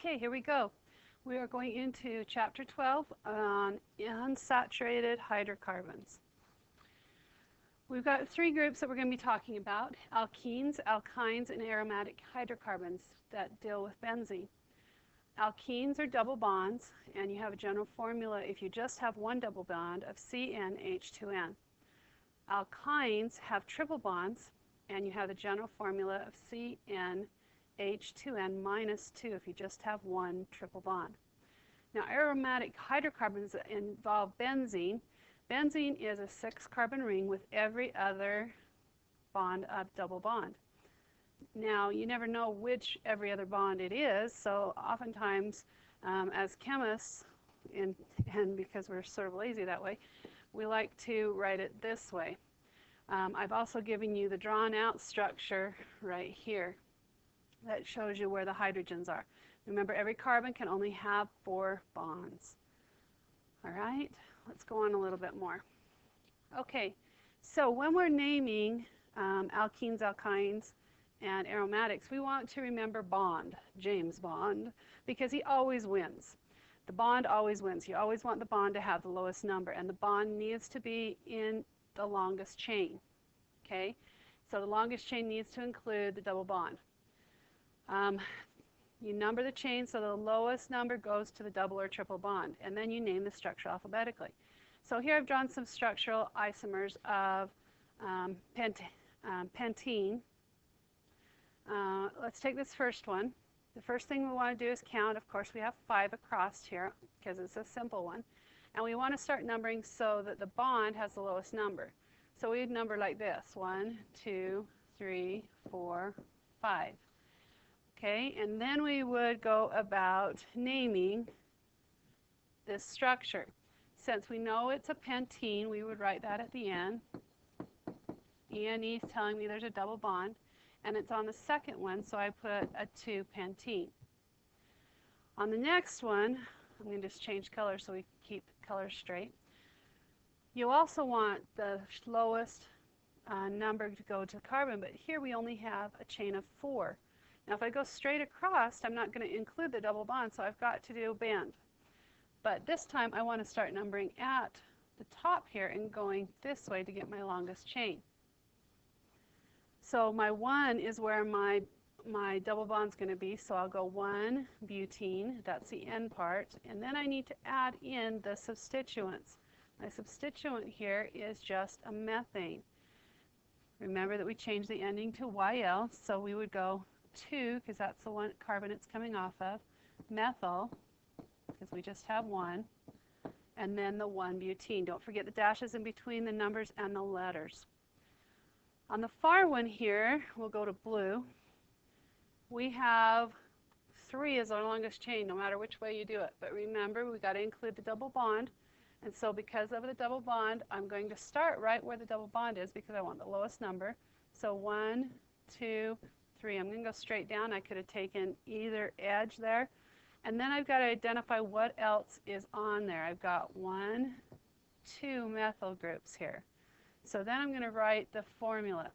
Okay, here we go. We are going into Chapter 12 on unsaturated hydrocarbons. We've got three groups that we're going to be talking about: alkenes, alkynes, and aromatic hydrocarbons that deal with benzene. Alkenes are double bonds, and you have a general formula if you just have one double bond of CnH2n. Alkynes have triple bonds, and you have the general formula of CnH2n minus 2 if you just have one triple bond. Now, aromatic hydrocarbons involve benzene. Benzene is a 6-carbon ring with every other bond a double bond. Now, you never know which every other bond it is, so oftentimes as chemists, and because we're sort of lazy that way, we like to write it this way. I've also given you the drawn out structure right here that shows you where the hydrogens are. Remember, every carbon can only have 4 bonds. All right, let's go on a little bit more. Okay, so when we're naming alkenes, alkynes, and aromatics, we want to remember Bond, James Bond, because he always wins. The bond always wins. You always want the bond to have the lowest number, and the bond needs to be in the longest chain. Okay, so the longest chain needs to include the double bond. You number the chain so the lowest number goes to the double or triple bond, and then you name the structure alphabetically. So here I've drawn some structural isomers of pentene. Let's take this first one. The first thing we want to do is count. Of course, we have 5 across here because it's a simple one. And we want to start numbering so that the bond has the lowest number. So we'd number like this: 1, 2, 3, 4, 5. Okay, and then we would go about naming this structure. Since we know it's a pentene, we would write that at the end. ENE is telling me there's a double bond, and it's on the second one, so I put a 2-pentene. On the next one, I'm going to just change color so we keep colors straight. You also want the lowest number to go to the carbon, but here we only have a chain of 4. Now, if I go straight across, I'm not going to include the double bond, so I've got to do a bend. But this time, I want to start numbering at the top here and going this way to get my longest chain. So my 1 is where my double bond's going to be, so I'll go 1 butene, that's the end part, and then I need to add in the substituents. My substituent here is just a methane. Remember that we changed the ending to YL, so we would go 2, because that's the one carbon it's coming off of, methyl, because we just have 1, and then the 1-butene. Don't forget the dashes in between the numbers and the letters. On the far one here, we'll go to blue. We have 3 as our longest chain, no matter which way you do it. But remember, we've got to include the double bond. And so because of the double bond, I'm going to start right where the double bond is because I want the lowest number. So 1, 2, 3. I'm going to go straight down. I could have taken either edge there. And then I've got to identify what else is on there. I've got 1, 2 methyl groups here. So then I'm going to write the formula.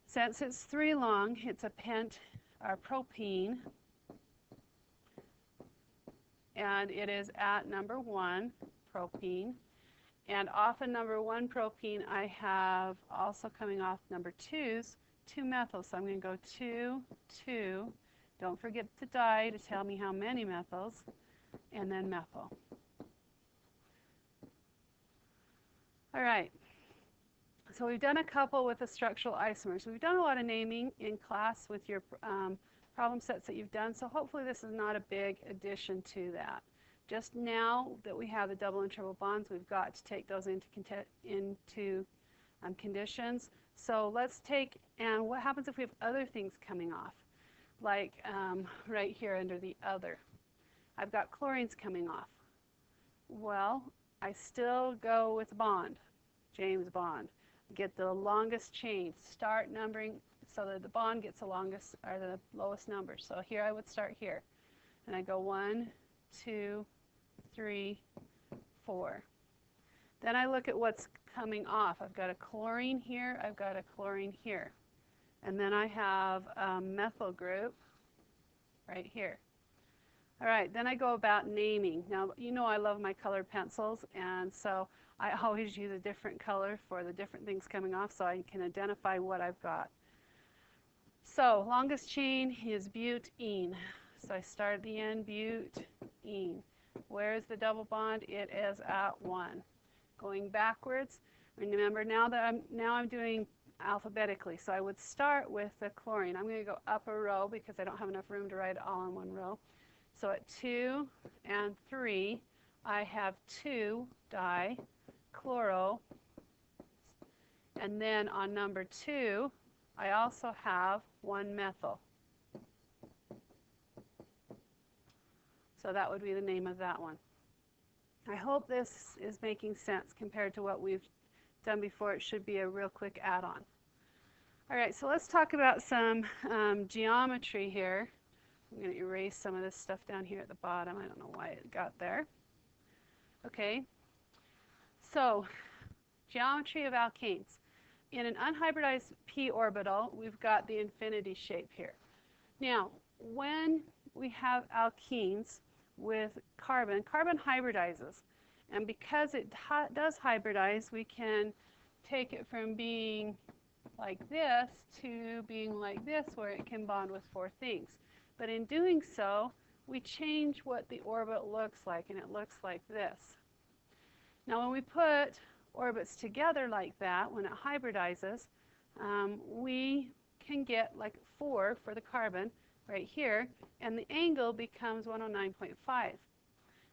Since it's 3 long, it's a propene, and it is at number 1, propene. And off of number 1 propene, I have also coming off number 2's 2 methyls. So I'm going to go 2, 2. Don't forget the die to tell me how many methyls, and then methyl. All right. So we've done a couple with the structural isomers. We've done a lot of naming in class with your problem sets that you've done, so hopefully this is not a big addition to that. Just now that we have the double and triple bonds, we've got to take those into conditions. So let's take, and what happens if we have other things coming off? Like right here under the other. I've got chlorines coming off. Well, I still go with bond, James Bond. Get the longest chain. Start numbering so that the bond gets the longest or the lowest number. So here I would start here. And I go 1, 2, 3, 4. Then I look at what's coming off. I've got a chlorine here. I've got a chlorine here. And then I have a methyl group right here. All right, then I go about naming. Now, you know I love my colored pencils, and so I always use a different color for the different things coming off so I can identify what I've got. So, longest chain is butene. So I start at the end, butene. Where is the double bond? It is at 1. Going backwards, remember now I'm doing alphabetically, so I would start with the chlorine. I'm going to go up a row because I don't have enough room to write it all in one row. So at 2 and 3, I have 2 dichloro. And then on number 2, I also have 1 methyl. So that would be the name of that one. I hope this is making sense compared to what we've done before. It should be a real quick add-on. All right, so let's talk about some geometry here. I'm going to erase some of this stuff down here at the bottom. I don't know why it got there. Okay, so geometry of alkanes. In an unhybridized p orbital, we've got the infinity shape here. Now, when we have alkenes with carbon, carbon hybridizes. And because it does hybridize, we can take it from being like this to being like this, where it can bond with 4 things. But in doing so, we change what the orbit looks like, and it looks like this. Now, when we put orbits together like that, when it hybridizes, we can get like 4 for the carbon right here, and the angle becomes 109.5.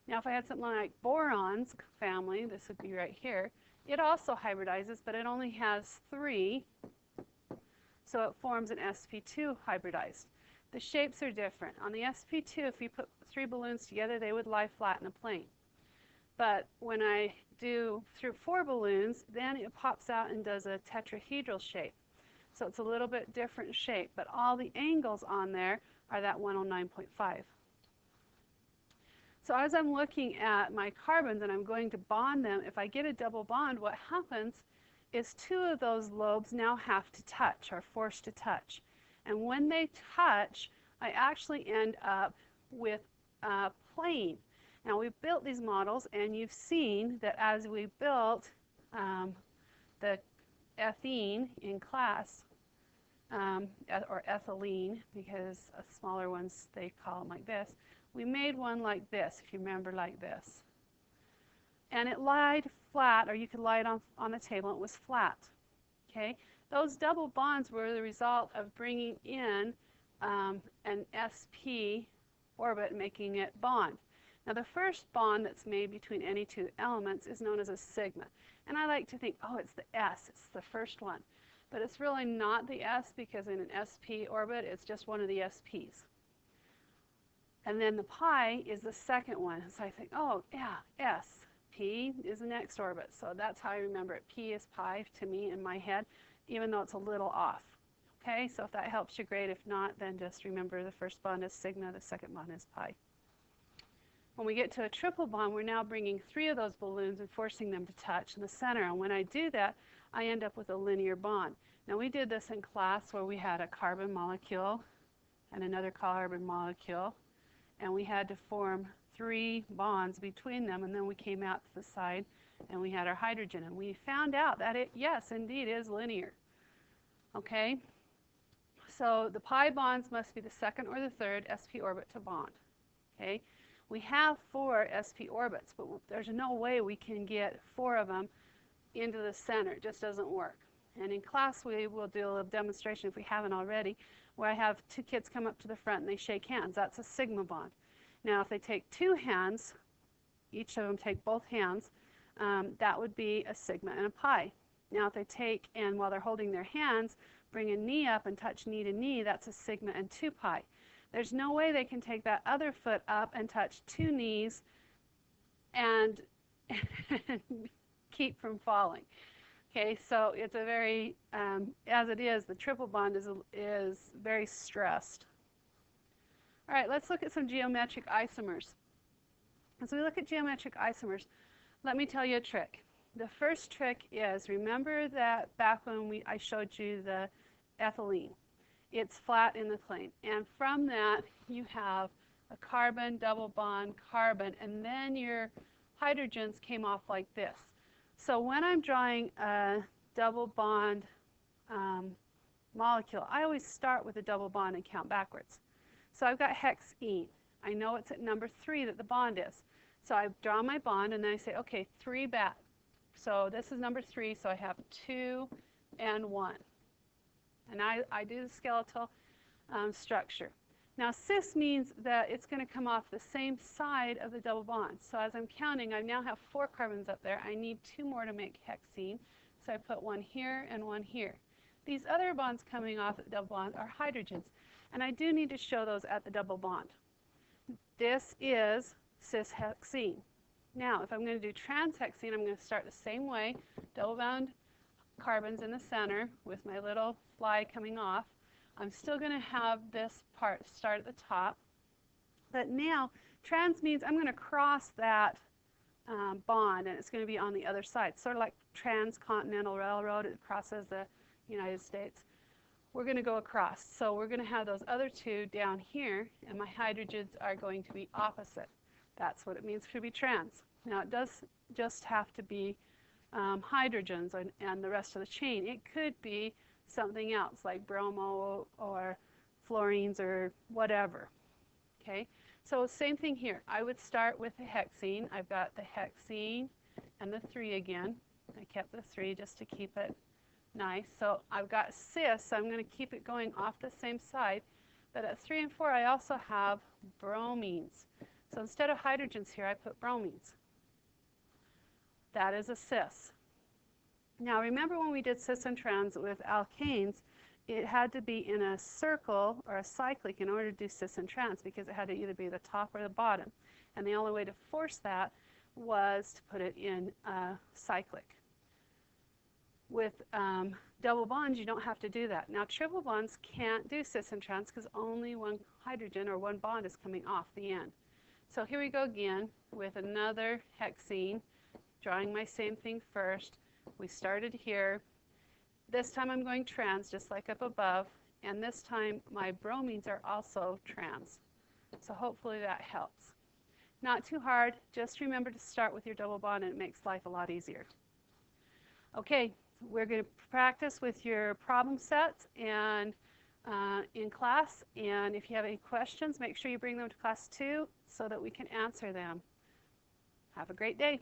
Now, if I had something like boron's family, this would be right here, it also hybridizes, but it only has 3, so it forms an sp2 hybridized. The shapes are different. On the sp2, if you put 3 balloons together, they would lie flat in a plane. But when I do through 4 balloons, then it pops out and does a tetrahedral shape. So it's a little bit different shape, but all the angles on there are that 109.5. So as I'm looking at my carbons and I'm going to bond them, if I get a double bond, what happens is 2 of those lobes now have to touch, are forced to touch. And when they touch, I actually end up with a plane. Now, we've built these models, and you've seen that as we built the ethene in class, or ethylene, because smaller ones, they call them like this, we made one like this, if you remember, like this. And it lied flat, or you could lie it on the table, and it was flat. Okay? Those double bonds were the result of bringing in an sp orbit, making it bond. Now, the first bond that's made between any 2 elements is known as a sigma. And I like to think, oh, it's the S, it's the first one. But it's really not the S, because in an sp orbit, it's just one of the sps. And then the pi is the second one. So I think, oh, yeah, S. P is the next orbit. So that's how I remember it. P is pi to me in my head, even though it's a little off. Okay, so if that helps you, great. If not, then just remember the first bond is sigma, the second bond is pi. When we get to a triple bond, we're now bringing 3 of those balloons and forcing them to touch in the center. And when I do that, I end up with a linear bond. Now, we did this in class where we had a carbon molecule and another carbon molecule, and we had to form 3 bonds between them, and then we came out to the side and we had our hydrogen. And we found out that it, yes, indeed, is linear. Okay? So the pi bonds must be the second or the third sp orbit to bond. Okay? We have 4 sp orbits, but there's no way we can get 4 of them into the center. It just doesn't work. And in class, we will do a demonstration, if we haven't already, where I have 2 kids come up to the front and they shake hands. That's a sigma bond. Now, if they take 2 hands, each of them take both hands, that would be a sigma and a pi. Now, if they take, and while they're holding their hands, bring a knee up and touch knee to knee, that's a sigma and 2 pi. There's no way they can take that other foot up and touch 2 knees and keep from falling. Okay, so it's a very, as it is, the triple bond is very stressed. All right, let's look at some geometric isomers. As we look at geometric isomers, let me tell you a trick. The first trick is, remember that back when I showed you the ethylene. It's flat in the plane. And from that, you have a carbon, double bond, carbon, and then your hydrogens came off like this. So when I'm drawing a double bond molecule, I always start with a double bond and count backwards. So I've got hexene. I know it's at number 3 that the bond is. So I draw my bond and then I say, okay, 3 back. So this is number 3, so I have 2 and 1. And I do the skeletal structure. Now cis means that it's going to come off the same side of the double bond. So as I'm counting, I now have 4 carbons up there. I need 2 more to make hexene. So I put 1 here and 1 here. These other bonds coming off at the double bond are hydrogens. And I do need to show those at the double bond. This is cis-hexene. Now, if I'm going to do trans-hexene, I'm going to start the same way. Double bound carbons in the center with my little fly coming off. I'm still going to have this part start at the top. But now, trans means I'm going to cross that bond, and it's going to be on the other side. Sort of like Transcontinental Railroad, it crosses the United States. We're going to go across. So we're going to have those other 2 down here, and my hydrogens are going to be opposite. That's what it means to be trans. Now, it does just have to be hydrogens and the rest of the chain. It could be something else like bromo or fluorines or whatever. Okay, so same thing here. I would start with the hexene. I've got the hexene and the 3 again. I kept the 3 just to keep it nice. So I've got cis, so I'm going to keep it going off the same side. But at 3 and 4, I also have bromines. So instead of hydrogens here, I put bromines. That is a cis. Now remember when we did cis and trans with alkanes, it had to be in a circle or a cyclic in order to do cis and trans because it had to either be the top or the bottom. And the only way to force that was to put it in a cyclic. With double bonds, you don't have to do that. Now triple bonds can't do cis and trans because only 1 hydrogen or 1 bond is coming off the end. So here we go again with another hexene, drawing my same thing first. We started here. This time I'm going trans, just like up above, and this time my bromines are also trans. So hopefully that helps. Not too hard, just remember to start with your double bond and it makes life a lot easier. Okay, we're going to practice with your problem sets and in class, and if you have any questions, make sure you bring them to class 2 so that we can answer them. Have a great day.